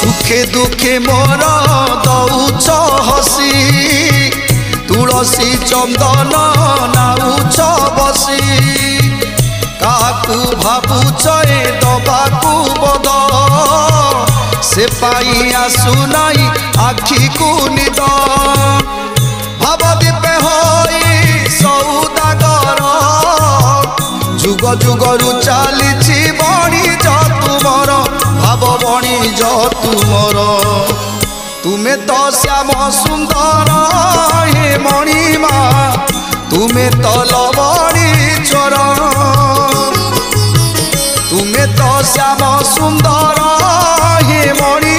सुखे दुखे मोर दौच हसी तुलसी चंदन नाउच बसी काकू भावुच दबाकू बद से पाई आसु नाई आखि को निद भाव दीपे होई सौदागर जुग जुगरु चली बणी जा तुमर भाव बणी जा तुमर तुमे तो श्याम सुंदर हे मणिमा तुमे तो लवणी चोर तुमे तो श्याम सुंदर हे मणि